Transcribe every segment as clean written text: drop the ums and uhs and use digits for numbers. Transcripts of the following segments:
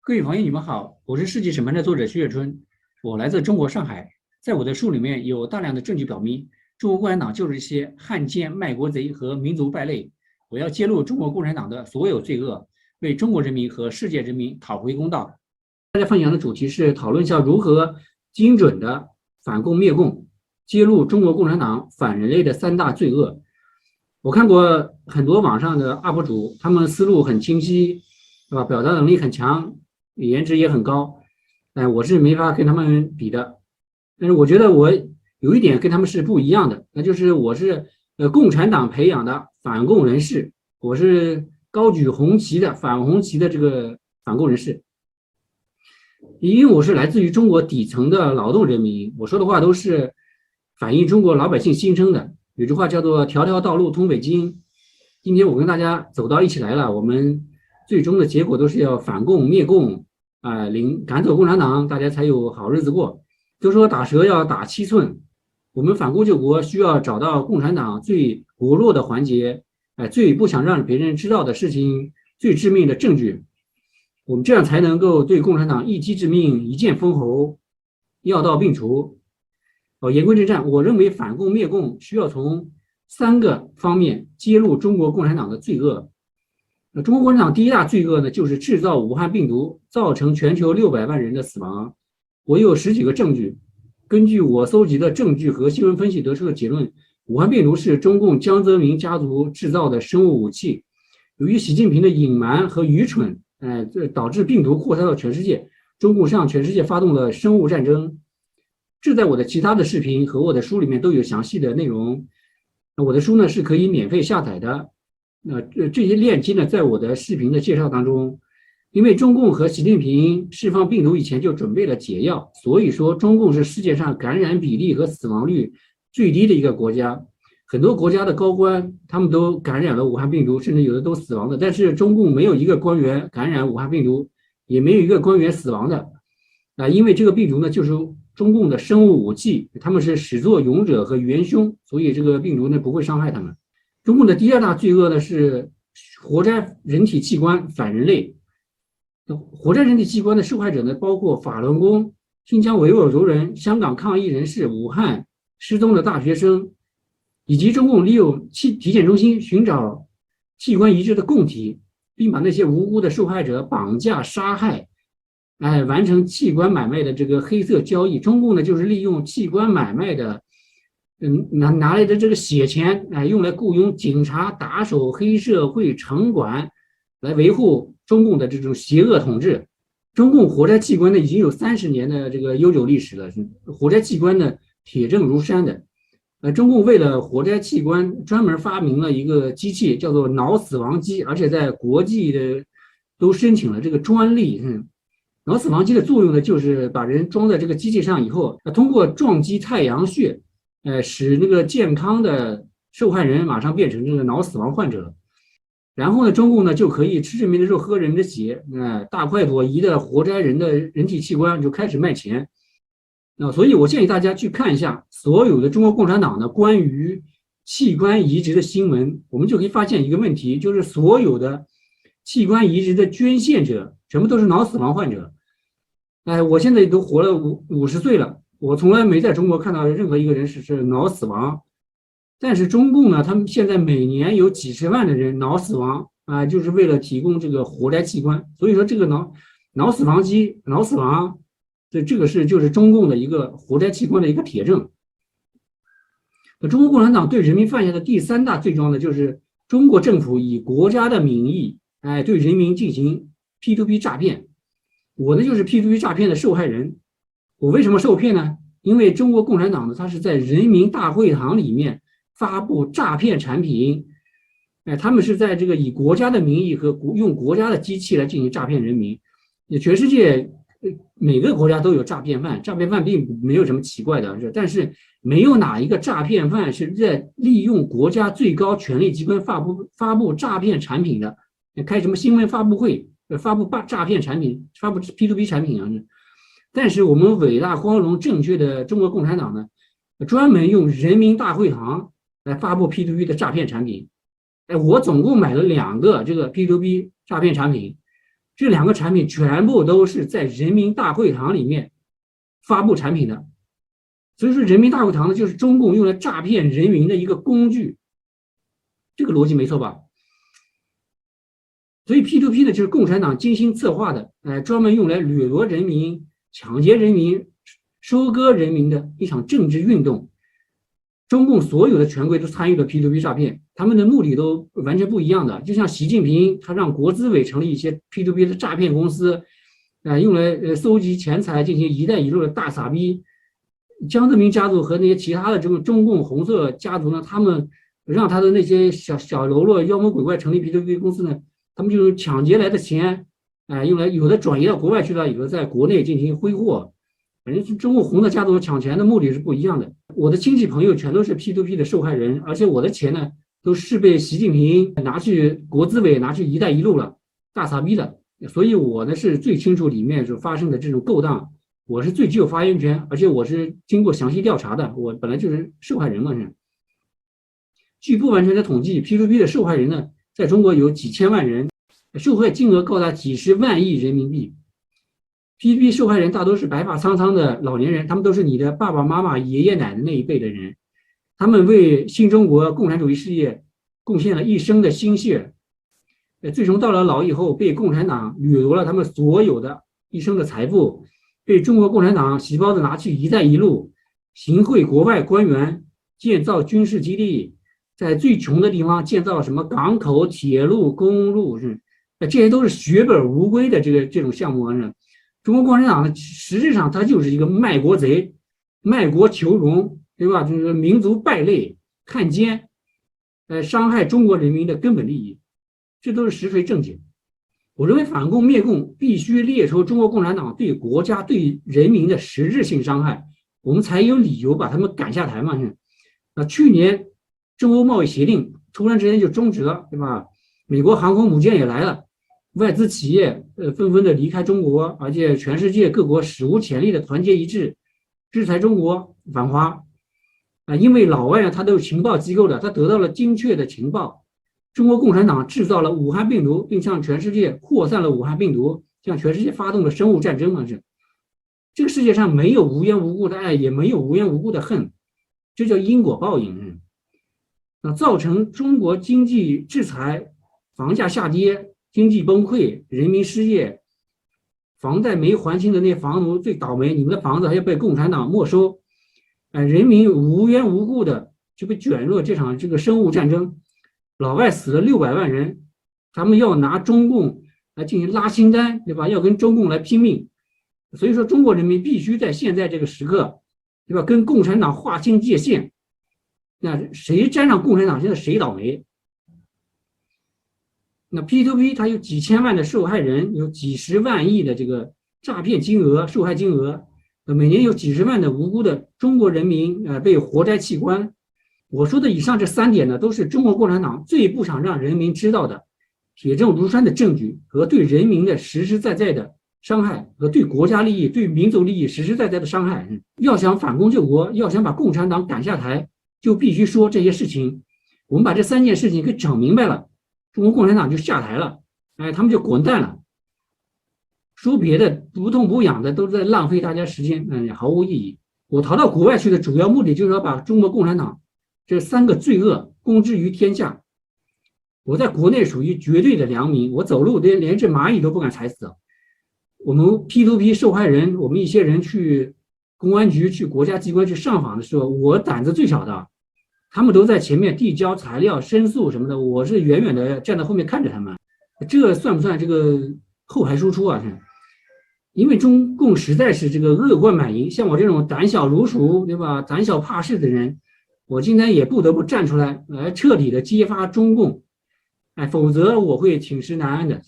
各位朋友，你们好，我是世纪审判的作者徐雪春，我来自中国上海。在我的书里面有大量的证据表明，中国共产党就是一些汉奸、卖国贼和民族败类。我要揭露中国共产党的所有罪恶，为中国人民和世界人民讨回公道。大家分享的主题是讨论一下如何精准的反共灭共，揭露中国共产党反人类的三大罪恶。我看过很多网上的 UP 主，他们思路很清晰，是吧？表达能力很强，颜值也很高，我是没法跟他们比的。但是我觉得我有一点跟他们是不一样的，那就是我是共产党培养的反共人士，我是高举红旗的反红旗的这个反共人士。因为我是来自于中国底层的劳动人民，我说的话都是反映中国老百姓心声的。有句话叫做条条道路通北京。今天我跟大家走到一起来了，我们最终的结果都是要反共灭共赶走共产党，大家才有好日子过。就说打蛇要打7寸，我们反共救国需要找到共产党最薄弱的环节，最不想让别人知道的事情，最致命的证据，我们这样才能够对共产党一击致命，一剑封喉，药到病除。言归正传，我认为反共灭共需要从3个方面揭露中国共产党的罪恶。中国共产党第一大罪恶呢，就是制造武汉病毒，造成全球600万人的死亡。我有10几个证据，根据我搜集的证据和新闻分析得出的结论，武汉病毒是中共江泽民家族制造的生物武器。由于习近平的隐瞒和愚蠢，导致病毒扩散到全世界，中共向全世界发动了生物战争。这在我的其他的视频和我的书里面都有详细的内容。我的书呢是可以免费下载的。这些链接呢，在我的视频的介绍当中。因为中共和习近平释放病毒以前就准备了解药，所以说中共是世界上感染比例和死亡率最低的一个国家。很多国家的高官他们都感染了武汉病毒，甚至有的都死亡的，但是中共没有一个官员感染武汉病毒，也没有一个官员死亡的。因为这个病毒呢就是中共的生物武器，他们是始作俑者和元凶，所以这个病毒呢不会伤害他们。中共的第2大罪恶呢是活摘人体器官反人类。活摘人体器官的受害者呢，包括法轮功、新疆维吾尔族人、香港抗议人士、武汉失踪的大学生，以及中共利用体检中心寻找器官移植的供体，并把那些无辜的受害者绑架杀害，完成器官买卖的这个黑色交易。中共呢，就是利用器官买卖的拿来的这个血钱，用来雇佣警察、打手、黑社会、城管，来维护中共的这种邪恶统治。中共活摘器官呢已经有30年的这个悠久历史了，活摘器官呢铁证如山的。中共为了活摘器官，专门发明了一个机器，叫做脑死亡机，而且在国际的都申请了这个专利。脑死亡机的作用呢，就是把人装在这个机器上以后，通过撞击太阳穴，使那个健康的受害人马上变成这个脑死亡患者。然后呢，中共呢就可以吃人民的肉，喝人民的血，大快朵颐的活摘人的人体器官，就开始卖钱。所以我建议大家去看一下所有的中国共产党的关于器官移植的新闻，我们就可以发现一个问题，就是所有的器官移植的捐献者全部都是脑死亡患者。我现在都活了50岁了，我从来没在中国看到任何一个人是脑死亡。但是中共呢，他们现在每年有几十万的人脑死亡就是为了提供这个活摘器官。所以说这个脑死亡机、脑死亡，这个就是中共的一个活摘器官的一个铁证。中国共产党对人民犯下的第3大罪状呢，就是中国政府以国家的名义对人民进行 P2P 诈骗。我呢就是 P2P 诈骗的受害人。我为什么受骗呢？因为中国共产党呢，它是在人民大会堂里面发布诈骗产品，他们是在这个以国家的名义和用国家的机器来进行诈骗人民。全世界每个国家都有诈骗犯，诈骗犯并没有什么奇怪的，但是没有哪一个诈骗犯是在利用国家最高权力机关发布诈骗产品的，开什么新闻发布会，发布诈骗产品，发布 P2P 产品啊。但是我们伟大光荣正确的中国共产党呢，专门用人民大会堂来发布 P2P 的诈骗产品。我总共买了2个这个 P2P 诈骗产品，这2个产品全部都是在人民大会堂里面发布产品的。所以说人民大会堂呢，就是中共用来诈骗人民的一个工具，这个逻辑没错吧？所以 P2P 呢，就是共产党精心策划的，专门用来掠夺人民、抢劫人民、收割人民的一场政治运动。中共所有的权贵都参与了 P2P 诈骗，他们的目的都完全不一样的。就像习近平，他让国资委成立一些 P2P 的诈骗公司，用来搜集钱财，进行“一带一路”的大撒逼。江泽民家族和那些其他的这种中共红色家族呢，他们让他的那些小喽啰、妖魔鬼怪成立 P2P 公司呢，他们就是抢劫来的钱，用来有的转移到国外去了，有的在国内进行挥霍。反正中共红色家族抢钱的目的是不一样的。我的亲戚朋友全都是 P2P 的受害人，而且我的钱呢都是被习近平拿去国资委拿去“一带一路”了，大撒逼的。所以我呢是最清楚里面所发生的这种勾当，我是最具有发言权，而且我是经过详细调查的，我本来就是受害人嘛。据不完全的统计 ，P2P 的受害人呢，在中国有几千万人，受害金额高达几十万亿人民币。P2P 受害人大多是白发苍苍的老年人，他们都是你的爸爸妈妈、爷爷奶奶那一辈的人，他们为新中国共产主义事业贡献了一生的心血，最终到了老以后，被共产党掠夺了他们所有的一生的财富，被中国共产党洗包子拿去“一带一路”，行贿国外官员，建造军事基地，在最穷的地方建造什么港口、铁路、公路，这些都是血本无归的这种项目。中国共产党呢，实质上它就是一个卖国贼、卖国求荣，对吧？就是民族败类、汉奸，伤害中国人民的根本利益，这都是实锤正解。我认为反共灭共必须列出中国共产党对国家、对人民的实质性伤害，我们才有理由把他们赶下台嘛。去年中欧贸易协定突然之间就终止了，对吧？美国航空母舰也来了。外资企业纷纷的离开中国，而且全世界各国史无前例的团结一致制裁中国反华因为老外他都是情报机构的，他得到了精确的情报。中国共产党制造了武汉病毒，并向全世界扩散了武汉病毒，向全世界发动了生物战争嘛。这个世界上没有无缘无故的爱，也没有无缘无故的恨，这叫因果报应。造成中国经济制裁、房价下跌、经济崩溃，人民失业，房贷没还清的那些房奴最倒霉，你们的房子还要被共产党没收，人民无缘无故的就被卷入这场生物战争，老外死了600万人，他们要拿中共来进行拉清单，对吧？要跟中共来拼命，所以说中国人民必须在现在这个时刻，对吧？跟共产党划清界限，那谁沾上共产党，现在谁倒霉。那 P2P 它有几千万的受害人，有几十万亿的这个诈骗金额、受害金额，每年有几十万的无辜的中国人民被活摘器官。我说的以上这3点呢，都是中国共产党最不想让人民知道的铁证如山的证据和对人民的实实在在的伤害，和对国家利益、对民族利益实实在在的伤害。要想反攻救国，要想把共产党赶下台，就必须说这些事情。我们把这3件事情给整明白了，中国共产党就下台了，他们就滚蛋了。说别的不痛不痒的都在浪费大家时间，毫无意义。我逃到国外去的主要目的就是要把中国共产党这3个罪恶公之于天下。我在国内属于绝对的良民，我走路连只蚂蚁都不敢踩死。我们 P2P 受害人，我们一些人去公安局、去国家机关去上访的时候，我胆子最小的，他们都在前面递交材料、申诉什么的，我是远远的站在后面看着他们。这算不算这个后排输出啊？因为中共实在是这个恶贯满盈，像我这种胆小如鼠，对吧？胆小怕事的人，我今天也不得不站出来，来彻底的揭发中共，否则我会寝食难安的。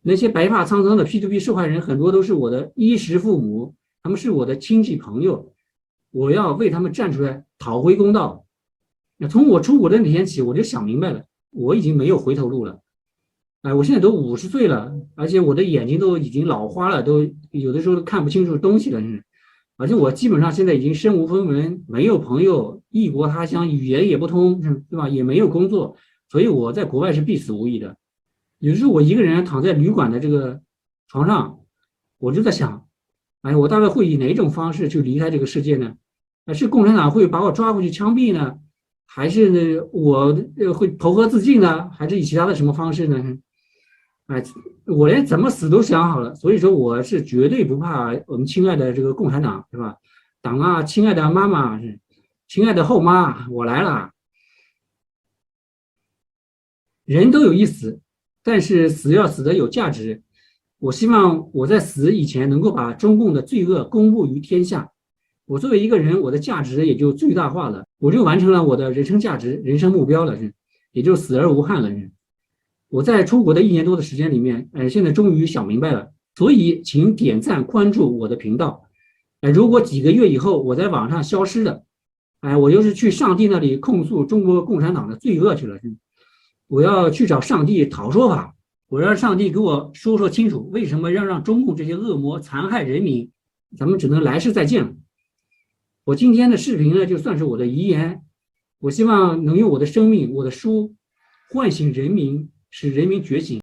那些白发苍苍的 P2P 受害人，很多都是我的衣食父母，他们是我的亲戚朋友，我要为他们站出来讨回公道。从我出国的那天起，我就想明白了，我已经没有回头路了。我现在都50岁了，而且我的眼睛都已经老花了，都有的时候都看不清楚东西了。而且我基本上现在已经身无分文，没有朋友，异国他乡，语言也不通，对吧？也没有工作，所以我在国外是必死无疑的。有时候我一个人躺在旅馆的这个床上，我就在想，哎，我大概会以哪种方式去离开这个世界呢？是共产党会把我抓过去枪毙呢，还是呢我会投河自尽呢，还是以其他的什么方式呢？哎，我连怎么死都想好了，所以说我是绝对不怕我们亲爱的这个共产党，是吧？党啊，亲爱的妈妈，亲爱的后妈，我来了。人都有一死，但是死要死的有价值。我希望我在死以前能够把中共的罪恶公布于天下。我作为一个人，我的价值也就最大化了，我就完成了我的人生价值、人生目标了，也就死而无憾了。我在出国的1年多的时间里面，现在终于想明白了。所以，请点赞关注我的频道。如果几个月以后我在网上消失了，我就是去上帝那里控诉中国共产党的罪恶去了。我要去找上帝讨说法，我让上帝给我说说清楚，为什么要让中共这些恶魔残害人民？咱们只能来世再见了。我今天的视频呢，就算是我的遗言。我希望能用我的生命、我的书，唤醒人民，使人民觉醒。